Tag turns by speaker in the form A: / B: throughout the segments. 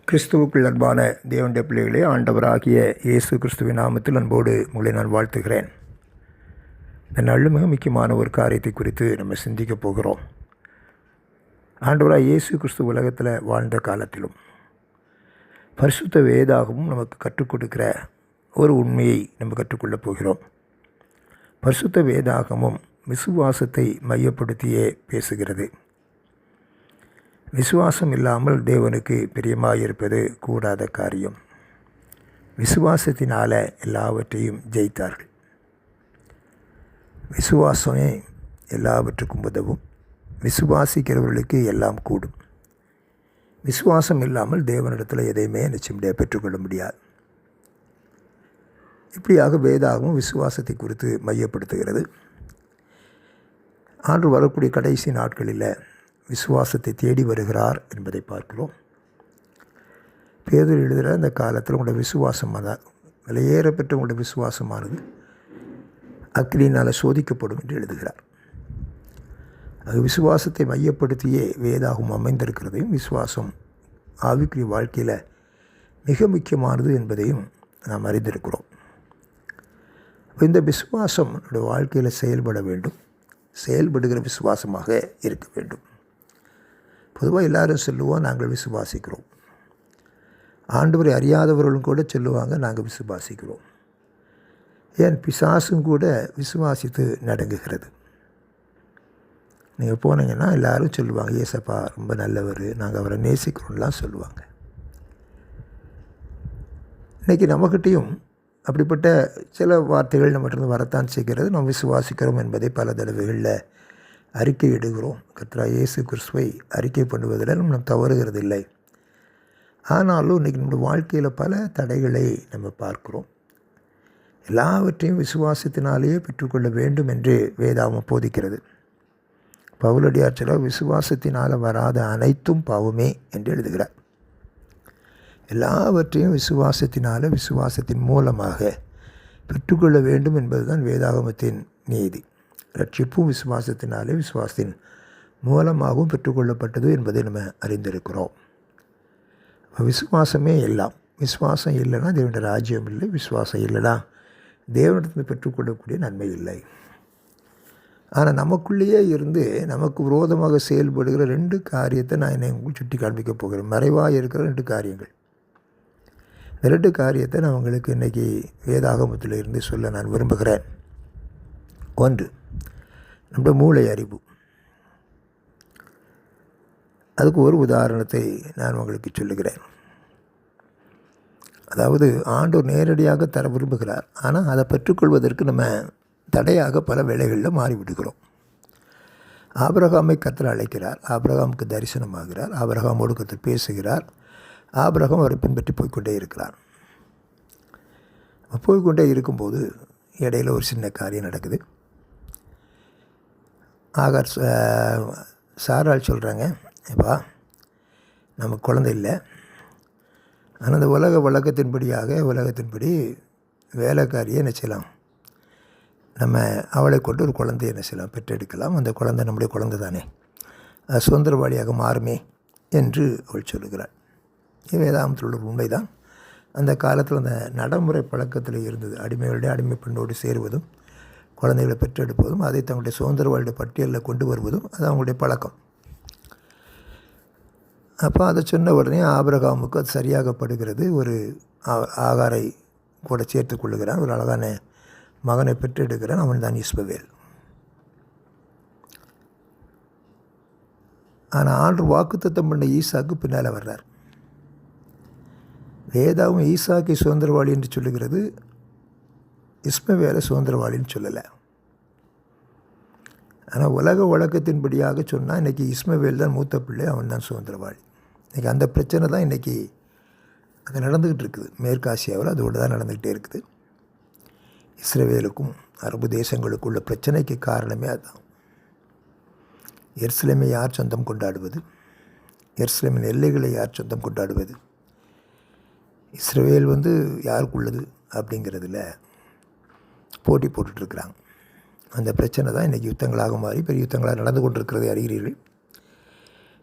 A: கிறிஸ்துவுக்குள் அன்பான தேவனுடைய பிள்ளைகளே, ஆண்டவராகிய இயேசு கிறிஸ்துவின் நாமத்தில் அன்போடு உங்களை நான் வாழ்த்துகிறேன். இந்த நாளில் மிக முக்கியமான ஒரு காரியத்தை குறித்து நம்ம சிந்திக்கப் போகிறோம். ஆண்டவராக இயேசு கிறிஸ்து உலகத்தில் வாழ்ந்த காலத்திலும் பரிசுத்த வேதாகமும் நமக்கு கற்றுக் கொடுக்கிற ஒரு உண்மையை நம்ம கற்றுக்கொள்ளப் போகிறோம். பரிசுத்த வேதாகமும் விசுவாசத்தை மையப்படுத்தியே பேசுகிறது. விசுவாசம் இல்லாமல் தேவனுக்கு பிரியமாயிருப்பது கூடாத காரியம். விசுவாசத்தினால எல்லாவற்றையும் ஜெயித்தார்கள். விசுவாசமே எல்லாவற்றுக்கும் உதவும். விசுவாசிக்கிறவர்களுக்கு எல்லாம் கூடும். விசுவாசம் இல்லாமல் தேவனிடத்தில் எதையுமே நிச்சயமாக பெற்றுக்கொள்ள முடியாது. இப்படியாக வேதாகமும் விசுவாசத்தை குறித்து மையப்படுத்துகிறது. ஆண்டு வரக்கூடிய கடைசி நாட்களில் விசுவாசத்தை தேடி வருகிறார் என்பதை பார்க்கிறோம். பேதுரு எழுதுகிற அந்த காலத்தில் உங்களோட விசுவாசமான விலையேறப்பெற்ற உங்களோட விசுவாசமானது அக்கினியினால் சோதிக்கப்படும் என்று எழுதுகிறார். அது விசுவாசத்தை மையப்படுத்தியே வேதாகம் அமைந்திருக்கிறதையும், விசுவாசம் ஆவிக்குரிய வாழ்க்கையில் மிக முக்கியமானது என்பதையும் நாம் அறிந்திருக்கிறோம். இந்த விசுவாசம் நம்முடைய வாழ்க்கையில் செயல்பட வேண்டும். செயல்படுகிற விசுவாசமாக இருக்க வேண்டும். பொதுவாக எல்லோரும் சொல்லுவோம், நாங்கள் விசுவாசிக்கிறோம். ஆண்டவரை அறியாதவர்களும் கூட சொல்லுவாங்க, நாங்கள் விசுவாசிக்கிறோம். ஏன் பிசாசும் கூட விசுவாசித்து நடங்குகிறது. நீங்கள் போனீங்கன்னா எல்லோரும் சொல்லுவாங்க, ஏசப்பா ரொம்ப நல்லவர், நாங்கள் அவரை நேசிக்கிறோம்லாம் சொல்லுவாங்க. இன்றைக்கி நம்மக்கிட்டையும் அப்படிப்பட்ட சில வார்த்தைகள் நம்மகிட்ட வரத்தான் செய்கிறது. நாம் விசுவாசிக்கிறோம் என்பதை பல தடவைகளில் அறிக்கை இடுகிறோம். கர்த்தராகிய இயேசு கிறிஸ்துவை அறிக்கை பண்ணுவதில் நம்ம தவறுகிறது இல்லை. ஆனாலும் இன்றைக்கி நம்முடைய வாழ்க்கையில் பல தடைகளை நம்ம பார்க்குறோம். எல்லாவற்றையும் விசுவாசத்தினாலேயே பெற்றுக்கொள்ள வேண்டும் என்று வேதாகமம் போதிக்கிறது. பவுலடியார் சொல்ல, விசுவாசத்தினால் வராத அனைத்தும் பாவமே என்று எழுதுகிறார். எல்லாவற்றையும் விசுவாசத்தினால், விசுவாசத்தின் மூலமாக பெற்றுக்கொள்ள வேண்டும் என்பதுதான் வேதாகமத்தின் நீதி. ரட்சிப்பும் விசுவாசத்தினாலே, விசுவாசத்தின் மூலமாகவும் பெற்றுக்கொள்ளப்பட்டது என்பதை நம்ம அறிந்திருக்கிறோம். விசுவாசமே எல்லாம். விசுவாசம் இல்லைன்னா தேவனுடைய ராஜ்யம் இல்லை. விசுவாசம் இல்லைனா தேவனிடத்தில் பெற்றுக்கொள்ளக்கூடிய நன்மை இல்லை. ஆனால் நமக்குள்ளேயே இருந்து நமக்கு விரோதமாக செயல்படுகிற ரெண்டு காரியத்தை நான் என்னை சுட்டி காண்பிக்க போகிறேன். மறைவாக இருக்கிற ரெண்டு காரியங்கள். இந்த ரெண்டு காரியத்தை நான் உங்களுக்கு இன்றைக்கி வேதாகமத்தில் இருந்து சொல்ல நான் விரும்புகிறேன். ஒன்று, நம்முடைய மூளை அறிவு. அதுக்கு ஒரு உதாரணத்தை நான் உங்களுக்கு சொல்லுகிறேன். அதாவது ஆண்டவர் நேரடியாக தர விரும்புகிறார். ஆனால் அதை பெற்றுக்கொள்வதற்கு நம்ம தடையாக பல வேளைகளில் மாறிவிடுகிறோம். ஆபிரகாமை கர்த்தர் அழைக்கிறார். ஆபிரகாமுக்கு தரிசனமாகிறார். ஆபிரகாமோடு கர்த்தர் பேசுகிறார். ஆபிரகாம் அவரை பின்பற்றி போய்கொண்டே இருக்கிறார். போய்கொண்டே இருக்கும்போது இடையில் ஒரு சின்ன காரியம் நடக்குது. ஆகார் சாராள் சொல்கிறாங்க, எப்பா நமக்கு குழந்தை இல்லை. ஆனால் அந்த உலகத்தின்படி வேலைக்காரியை என்ன செய்யலாம், நம்ம அவளை கொண்டு ஒரு குழந்தையை என்ன செய்யலாம், பெற்றெடுக்கலாம். அந்த குழந்தை நம்முடைய குழந்தை தானே, அது சுதந்திரவாளியாக மாறுமே என்று அவள் சொல்லுகிறாள். வேதாகமத்தில் உள்ள உண்மைதான். அந்த காலத்தில் அந்த நடைமுறை பழக்கத்தில் இருந்தது. அடிமைகளுடைய அடிமை பெண்ணோடு சேருவதும், குழந்தைகளை பெற்றெடுப்பதும், அதை தங்களுடைய சுதந்திரவாளிய பட்டியலில் கொண்டு வருவதும் அது அவங்களுடைய பழக்கம். அப்போ அதை சொன்ன உடனே ஆபிரகாமுக்கு அது சரியாகப்படுகிறது. ஒரு ஆகாரை கூட சேர்த்து கொள்ளுகிறான். ஒரு அழகான மகனை பெற்றெடுக்கிறான். அவன் தான் இஸ்மவேல். ஆனால் ஆண்டவர் வாக்குத்தத்தம் பண்ண ஈசாக்கு பின்னால் வர்றார். வேதாவும் ஈசாக்கை சுதந்திரவாளி என்று சொல்லுகிறது, இஸ்மவேலை சுதந்திரவாளின்னு சொல்லலை. ஆனால் உலக வழக்கத்தின்படியாக சொன்னால் இன்றைக்கி இஸ்மவேல் தான் மூத்த பிள்ளை, அவன் தான் சுதந்திரவாளி. இன்றைக்கி அந்த பிரச்சனை தான் இன்றைக்கி அது நடந்துக்கிட்டு இருக்குது. மேற்காசியாவில் அதோடு தான் நடந்துக்கிட்டே இருக்குது. இஸ்ரவேலுக்கும் அரபு தேசங்களுக்குள்ள பிரச்சனைக்கு காரணமே அதுதான். எருசலேமை யார் சொந்தம் கொண்டாடுவது, எருசலேமின் எல்லைகளை யார் சொந்தம் கொண்டாடுவது, இஸ்ரவேல் யாருக்குள்ளது அப்படிங்கிறதுல போட்டி போட்டுட்ருக்குறாங்க. அந்த பிரச்சனை தான் இன்றைக்கி யுத்தங்களாக மாறி பெரிய யுத்தங்களாக நடந்து கொண்டிருக்கிறதை அறிகிறீர்கள்.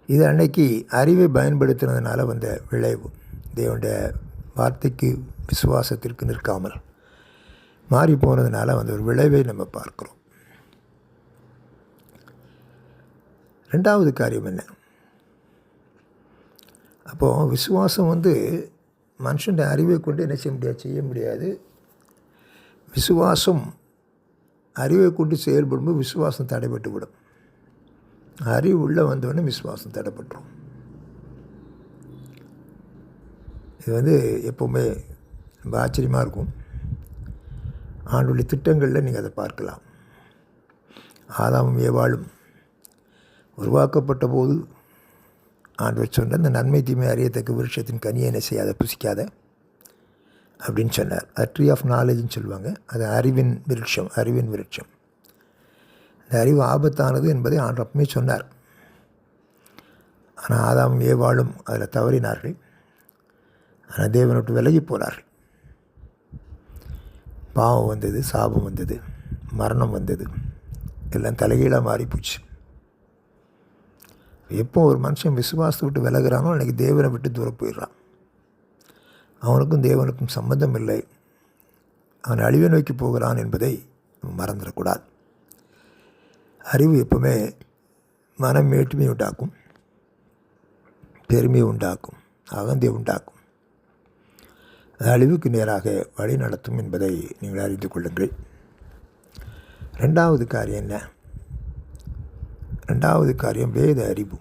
A: இது அன்னைக்கு அறிவை பயன்படுத்தினதுனால வந்த விளைவு. தேவனுடைய வார்த்தைக்கு விசுவாசத்திற்கு நிற்காமல் மாறி போனதுனால ஒரு விளைவை நம்ம பார்க்குறோம். ரெண்டாவது காரியம் என்ன? அப்போது விசுவாசம் மனுஷன் அறிவை கொண்டு என்ன செய்ய முடியாது. விசுவாசம் அறிவை கொண்டு செயல்படும்போது விசுவாசம் தடைபட்டு விடும். அறிவு உள்ளே வந்தோடனே விசுவாசம் தடைப்பட்டுரும். இது எப்போவுமே ரொம்ப ஆச்சரியமாக இருக்கும். ஆண்டுடைய திட்டங்களில் நீங்கள் அதை பார்க்கலாம். ஆதாமும் ஏவாளும் உருவாக்கப்பட்ட போது ஆண்டவர் சொன்ன அந்த நன்மை தீமை அறியத்தக்க விருட்சத்தின் கனியை என்ன செய்யாத, புசிக்காத அப்படின்னு சொன்னார். அது ட்ரீ ஆஃப் நாலேஜ்னு சொல்லுவாங்க. அது அறிவின் விருட்சம். அந்த அறிவு ஆபத்தானது என்பதை ஆண்டவர் அப்பமே சொன்னார். ஆனால் ஆதாமும் ஏவாளும் அதில் தவறினார்கள். ஆனால் தேவனை விட்டு விலகி போனார்கள். பாவம் வந்தது, சாபம் வந்தது, மரணம் வந்தது, எல்லாம் தலைகீழாக மாறி போச்சு. எப்போ ஒரு மனுஷன் விசுவாசத்தை விட்டு விலகிறானோ அன்றைக்கி தேவனை விட்டு தூரம் போயிடுறான். அவனுக்கும் தேவனுக்கும் சம்பந்தம் இல்லை. அவன் அழிவை நோக்கி போகிறான் என்பதை மறந்துடக்கூடாது. அறிவு எப்பவுமே மனம் மேட்டுமை உண்டாக்கும், பெருமையை உண்டாக்கும், அகந்தை உண்டாக்கும், அழிவுக்கு நேராக வழி நடத்தும் என்பதை நீங்கள் அறிந்து கொள்ளுங்கள். ரெண்டாவது காரியம் என்ன? ரெண்டாவது காரியம் வேத அறிவு.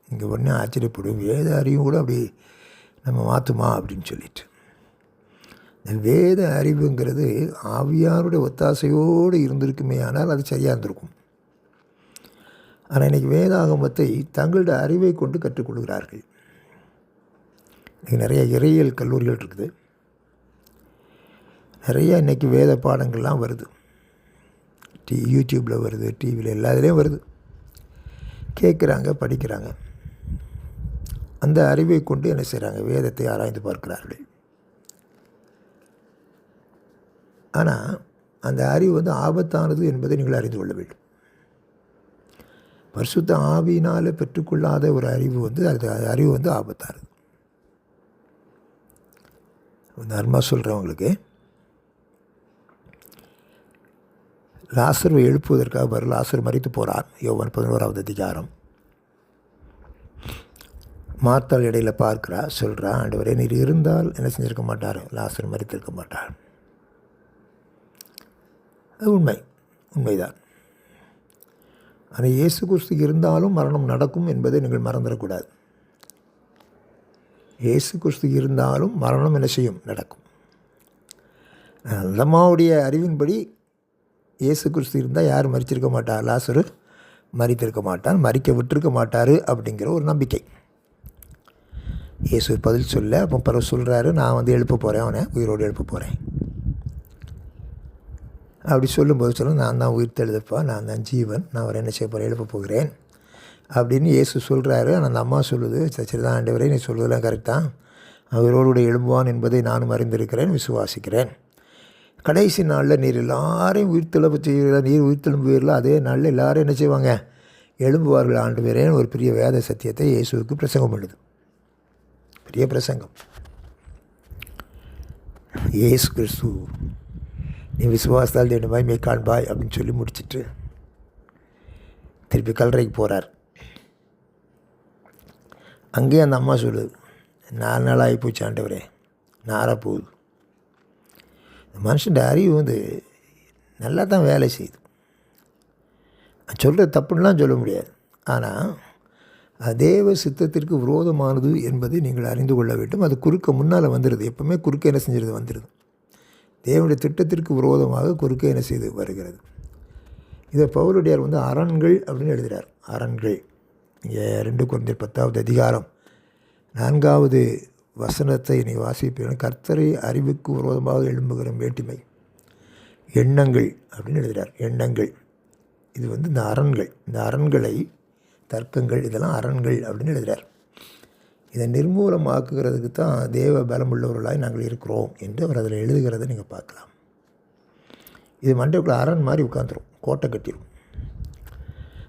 A: இங்கே ஒன்றே ஆச்சரியப்படும், வேத அறிவு கூட அப்படி நம்ம மாற்றுமா அப்படின்னு சொல்லிட்டு. இந்த வேத அறிவுங்கிறது ஆவியாருடைய ஒத்தாசையோடு இருந்திருக்குமே, ஆனால் அது சரியாக இருந்திருக்கும். ஆனால் இன்றைக்கி வேதாகமத்தை தங்களுடைய அறிவை கொண்டு கற்றுக்கொள்கிறார்கள். இன்றைக்கி நிறைய இறையியல் கல்லூரிகள் இருக்குது. நிறைய இன்றைக்கி வேத பாடங்கள்லாம் வருது. யூடியூப்பில் வருது, டிவியில் எல்லாத்துலேயும் வருது. கேட்குறாங்க, படிக்கிறாங்க. அந்த அறிவை கொண்டு என்ன செய்கிறாங்க? வேதத்தை ஆராய்ந்து பார்க்கிறார்கள். ஆனால் அந்த அறிவு ஆபத்தானது என்பதை நீங்கள் அறிந்து கொள்ள வேண்டும். பரிசுத்த ஆவியினால் பெற்றுக்கொள்ளாத ஒரு அறிவு அது அறிவு ஆபத்தானது. நர்மா சொல்கிறவங்களுக்கு லாசரை எழுப்புவதற்காக லாசர் மரித்து போகிறார். யோவான் 11வது அதிகாரம். மார்த்தாள் இடையில் பார்க்குறா, சொல்கிறா, ஆண்டவரே நீர் இருந்தால் என்ன செஞ்சிருக்க மாட்டார், லாசர் மரித்திருக்க மாட்டார். அது உண்மைதான். ஆனால் இயேசு கிறிஸ்து இருந்தாலும் மரணம் நடக்கும் என்பதை நீங்கள் மறந்துடக்கூடாது. இயேசு கிறிஸ்து இருந்தாலும் மரணம் என்ன செய்யும், நடக்கும். அந்தம்மாவுடைய அறிவின்படி இயேசு கிறிஸ்து இருந்தால் யாரும் மரிச்சிருக்க மாட்டார், லாசரு மரித்திருக்க மாட்டான், மரிக்க விட்டுருக்க மாட்டார் அப்படிங்கிற ஒரு நம்பிக்கை. இயேசு பதில் சொல்ல, அப்போ பிறகு சொல்கிறாரு, நான் எழுப்ப போகிறேன், அவனை உயிரோடு எழுப்ப போகிறேன். அப்படி சொல்லும்போது நான் தான் உயிர் தெழுதப்பா, நான் தான் ஜீவன், நான் அவரை என்ன செய்ய போகிறேன், எழுப்ப போகிறேன் அப்படின்னு இயேசு சொல்கிறாரு. ஆனால் அந்த அம்மா சொல்லுது, சரிதான் ஆண்டவரே, நீ சொல்வதெல்லாம் கரெக்டாக, அவரோடு எழும்புவான் என்பதை நானும் அறிந்திருக்கிறேன், விசுவாசிக்கிறேன். கடைசி நாளில் நீர் எல்லாரையும் உயிர்த்தெழுப்பு செய்வீர்களா, நீர் உயிர்த்தெழும்புவீர்களா, அதே நாளில் எல்லோரும் என்ன செய்வாங்க, எழும்புவார்கள் ஆண்டவரேன்னு ஒரு பெரிய வேத சத்தியத்தை இயேசுவுக்கு பிரசங்கம் பண்ணுது. பெரிய பிரசங்கம். இயேசு கிறிஸ்து நீ விசுவாசத்தால் தேவனுடைய மகிமையை காண்பாய் அப்படின்னு சொல்லி முடிச்சுட்டு திருப்பி கல்லறைக்கு போகிறார். அங்கேயே அந்த அம்மா சொல்லுது, 4 நாள் ஆகி போச்சு ஆண்டவரே, நாராக போகுது. மனுஷன் அறிவு நல்லா தான் வேலை செய்யுது. சொல்கிறது தப்புன்னெலாம் சொல்ல முடியாது. ஆனால் தேவ சித்தத்திற்கு விரோதமானது என்பதை நீங்கள் அறிந்து கொள்ள வேண்டும். அது குறுக்க முன்னால் வந்துடுது. எப்பவுமே குறுக்க என்ன செஞ்சிருது, வந்துடுது. தேவனுடைய திட்டத்திற்கு விரோதமாக குறுக்க என்ன செய்து வருகிறது. இதை பவுலடியார் அரண்கள் அப்படின்னு எழுதுகிறார். அரண்கள். இங்கே 2 கொரிந்தியர் 10வது அதிகாரம் 4வது வசனத்தை நீ வாசிப்பீர்கள். கர்த்தரை அறிவுக்கு விரோதமாக எழும்புகிற வேற்றுமை எண்ணங்கள் அப்படின்னு எழுதுகிறார். எண்ணங்கள். இது இந்த அரண்கள். இந்த அரண்களை, தர்க்கங்கள், இதெல்லாம் அரண்கள் அப்படின்னு எழுதுகிறார். இதை நிர்மூலமாக்குகிறதுக்கு தான் தேவ பலமுள்ளவர்களாய் நாங்கள் இருக்கிறோம் என்று அவர் அதில் எழுதுகிறத நீங்கள் பார்க்கலாம். இது மண்டைக்குள்ள அரண் மாதிரி உட்காந்துரும், கோட்டை கட்டிடும்.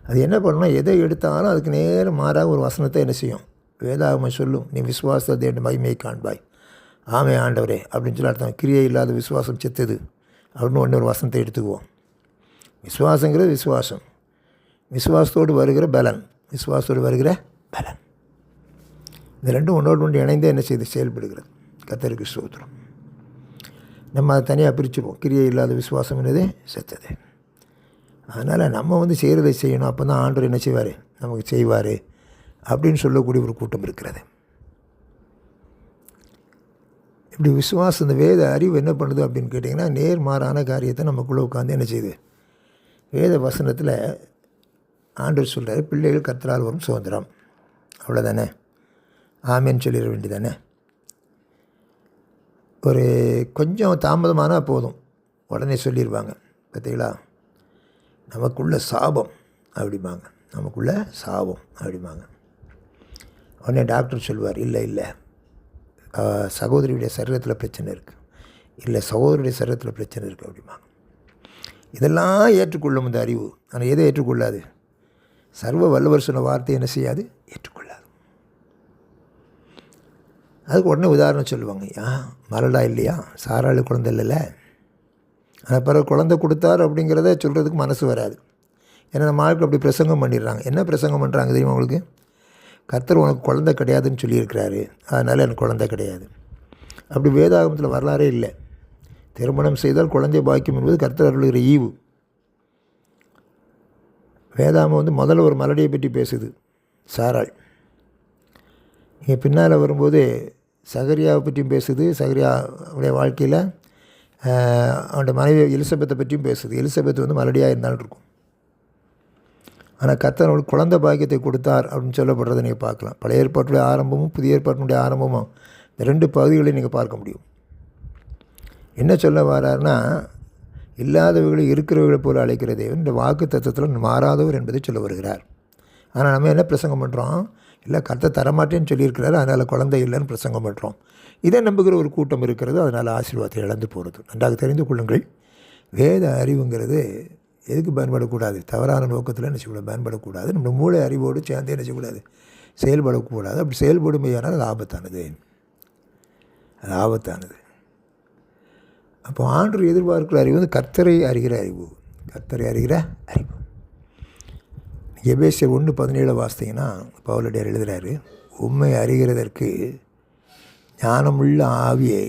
A: அது என்ன பண்ணணும், எதை எடுத்தாலும் அதுக்கு நேரம் மாறாக ஒரு வசனத்தை என்ன செய்யும், வேதாகமம் சொல்லும், நீ விசுவாசத்தை மகிமையை காண்பாய். ஆமே ஆண்டவரே அப்படின்னு சொல்லி அர்த்தம். கிரியை இல்லாத விசுவாசம் செத்தது அப்படின்னு ஒரு வசனத்தை எடுத்துக்குவோம். விசுவாசங்கிறது விசுவாசம், விசுவாசத்தோடு வருகிற பலன், விசுவாசத்தோடு வருகிற பலன், இந்த ரெண்டும் ஒன்றோடு ஒன்று இணைந்து என்ன செய்து செயல்படுகிறது. கர்த்தருக்கு ஸ்தோத்திரம். நம்ம அதை தனியாக பிரிச்சுருவோம். கிரியை இல்லாத விசுவாசம் என்னது செத்தது. அதனால் நம்ம செய்கிறதை செய்யணும். அப்போ தான் ஆண்டவர் என்ன செய்வார், நமக்கு செய்வார் அப்படின்னு சொல்லக்கூடிய ஒரு கூட்டம் இருக்கிறது. இப்படி விசுவாசம், இந்த வேத அறிவு என்ன பண்ணுது அப்படின்னு கேட்டிங்கன்னா, நேர்மாறான காரியத்தை நமக்குள்ளே உட்காந்து என்ன செய்யுது. வேத வசனத்தில் ஆண்டவர் சொல்கிறார், பிள்ளைகள் கர்த்தரால் வரும் சுதந்திரம். அவ்வளோதானே, ஆமேன்னு சொல்லிட வேண்டியதானே. ஒரு கொஞ்சம் தாமதமானால் போதும், உடனே சொல்லிடுவாங்க. பார்த்தீங்களா, நமக்குள்ள சாபம் அப்படிம்பாங்க, நமக்குள்ள சாபம் அப்படிம்பாங்க. உடனே டாக்டர் சொல்லுவார், இல்லை சகோதரியுடைய சரீரத்தில் பிரச்சனை இருக்குது, இல்லை சகோதரியுடைய சரீரத்தில் பிரச்சனை இருக்குது அப்படிம்பாங்க. இதெல்லாம் ஏற்றுக்கொள்ளும் இந்த அறிவு. ஆனால் எதை ஏற்றுக்கொள்ளாது? சர்வ வல்லவர் சொன்ன வார்த்தை என்ன செய்யாது, ஏற்றுக்கொள்ளாது. அதுக்கு உடனே உதாரணம் சொல்லுவாங்க. மலடா இல்லையா, சாராளு குழந்தை இல்லைல்ல, ஆனால் பிறகு குழந்தை கொடுத்தார் அப்படிங்கிறத சொல்கிறதுக்கு மனசு வராது. ஏன்னா நம்ம ஆளுக்கு அப்படி பிரசங்கம் பண்ணிடுறாங்க. என்ன பிரசங்கம் பண்ணுறாங்க தெரியுமா உங்களுக்கு? கர்த்தர் உனக்கு குழந்தை கிடையாதுன்னு சொல்லியிருக்கிறாரு, அதனால் எனக்கு குழந்தை கிடையாது. அப்படி வேதாகமத்தில் வரலாறே இல்லை. திருமணம் செய்தால் குழந்தை பாக்கியம் என்பது கர்த்தர் அருளுகிற ஈவு. வேதாகம் முதல்ல ஒரு மலடியை பற்றி பேசுது, சாராள். இங்கே பின்னால் வரும்போது சகரியாவை பற்றியும் பேசுது. சகரியாவுடைய வாழ்க்கையில் அவனுடைய மனைவி எலிசபெத்தை பற்றியும் பேசுது. எலிசபெத் மலடியாக இருந்தாலும் இருக்கும். ஆனால் கர்த்தர் அவளுக்கு குழந்தை பாக்கியத்தை கொடுத்தார் அப்படின்னு சொல்லப்படுறதை நீங்கள் பார்க்கலாம். பழைய ஏற்பாட்டுடைய ஆரம்பமும் புதிய ஏற்பாட்டினுடைய ஆரம்பமும் இந்த ரெண்டு பகுதிகளையும் நீங்கள் பார்க்க முடியும். என்ன சொல்ல வர்றாருன்னா, இல்லாதவர்களை இருக்கிறவர்களை போல அழைக்கிற தேவன் இந்த வாக்கு தத்துவத்தில் மாறாதவர் என்பதை சொல்ல வருகிறார். ஆனால் நம்ம என்ன பிரசங்கம் பண்ணுறோம்? இல்லை, கர்த்தர் தரமாட்டேன்னு சொல்லியிருக்கிறாரு, அதனால் குழந்தை இல்லைன்னு பிரசங்கம் பண்ணுறோம். இதை நம்புகிற ஒரு கூட்டம் இருக்கிறது. அதனால் ஆசீர்வாதத்தை இழந்து போகிறது. நன்றாக தெரிந்து கொள்ளுங்கள், வேத அறிவுங்கிறது எதுக்கு பயன்படக்கூடாது? தவறான நோக்கத்தில் என்ன செய்யக்கூடாது, பயன்படக்கூடாது. நம்ம மூளை அறிவோடு சேர்ந்து என்ன செய்யக்கூடாது, செயல்படக்கூடாது. அப்படி செயல்படுமையானால் அது ஆபத்தானது, அது ஆபத்தானது. அப்போ ஆண்டவர் எதிர்பார்க்கிற அறிவு கர்த்தரை அறிகிற அறிவு, கர்த்தரை அறிகிற அறிவு. எபேசியர் 1:17 வாசித்தீங்கன்னா பவுலடியார் எழுதுகிறாரு, உண்மை அறிகிறதற்கு ஞானமுள்ள ஆவியை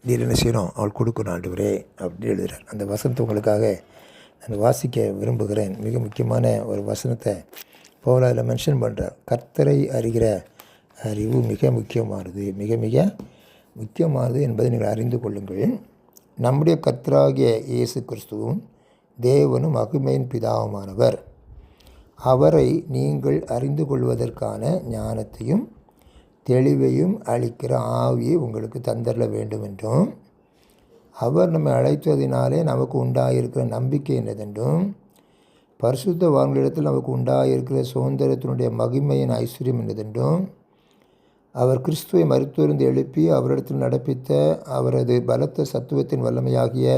A: நீர் என்ன செய்யணும், அவள் கொடுக்கணும் ஆண்டவரே அப்படின்னு எழுதுகிறார். அந்த வசனத்தை உங்களுக்காக நான் வாசிக்க விரும்புகிறேன். மிக முக்கியமான ஒரு வசனத்தை பவுல் அதில் மென்ஷன் பண்ணுறார். கர்த்தரை அறிகிற அறிவு மிக முக்கியமானது, மிக மிக முக்கியமானது என்பதை நீங்கள் அறிந்து கொள்ளுங்கள். நம்முடைய கர்த்தராகிய இயேசு கிறிஸ்துவும் தேவனும் மகிமையின் பிதாவுமானவர், அவரை நீங்கள் அறிந்து கொள்வதற்கான ஞானத்தையும் தெளிவையும் அளிக்கிற ஆவியை உங்களுக்கு தந்தரல வேண்டும் என்றும், அவர் நம்மை அழைத்ததினாலே நமக்கு உண்டாயிருக்கிற நம்பிக்கை என்னதென்றும், பரிசுத்தவான்களிடத்தில் நமக்கு உண்டாயிருக்கிற சுதந்திரத்தினுடைய மகிமையின் ஐஸ்வர்யம் என்னதென்றும், அவர் கிறிஸ்துவை மருத்துவருந்து எழுப்பி அவரிடத்தில் நடப்பித்த அவரது பலத்த சத்துவத்தின் வல்லமையாகிய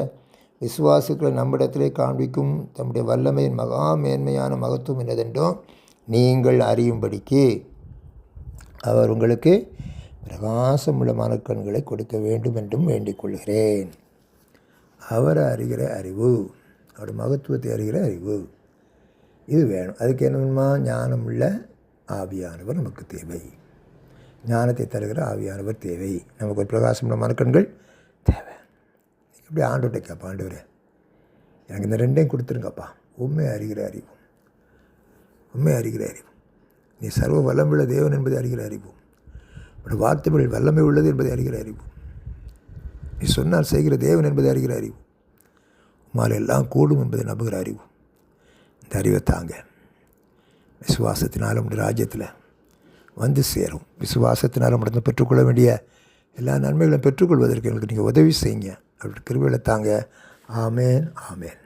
A: விசுவாசுக்களை நம்மிடத்திலே காண்பிக்கும் தம்முடைய வல்லமையின் மகா மேன்மையான மகத்துவம் என்னதென்றும் நீங்கள் அறியும்படிக்கு அவர் உங்களுக்கு பிரகாசமுள்ள மனக்கண்களை கொடுக்க வேண்டும் என்றும் வேண்டிக் கொள்கிறேன். அவரை அறிகிற அறிவு, அவருடைய மகத்துவத்தை அறிகிற அறிவு, இது வேணும். அதுக்கு என்னமா, ஞானமுள்ள ஆவியானவர் நமக்கு தேவை. ஞானத்தை தருகிற ஆவியானவர் தேவை. நமக்கு ஒரு பிரகாசமுள்ள மனக்கண்கள் தேவை. இப்படி ஆண்டவர்கிட்ட கேட்பா, ஆண்டவரே எனக்கு இந்த ரெண்டையும் கொடுத்துருங்கப்பா. உண்மை அறிகிற அறிவு, உண்மை அறிகிற அறிவு. நீ சர்வ வல்லமுள்ள தேவன் என்பதை அறிகிற அறிவு, உடைய வார்த்தைகள் வல்லமை உள்ளது என்பதை அறிகிற அறிவு, நீ சொன்னால் செய்கிற தேவன் என்பதை அறிகிற அறிவு, உம்மால் எல்லாம் கூடும் என்பதை நம்புகிற அறிவு. இந்த அறிவை தாங்க. விசுவாசத்தினால் நம்முடைய ராஜ்யத்தில் வந்து சேரும். விசுவாசத்தினால் நம்மிடத்தில் பெற்றுக்கொள்ள வேண்டிய எல்லா நன்மைகளும் பெற்றுக்கொள்வதற்கு எங்களுக்கு நீங்கள் உதவி செய்யுங்க. அப்படி கிருபைகளை தாங்க. ஆமேன், ஆமேன்.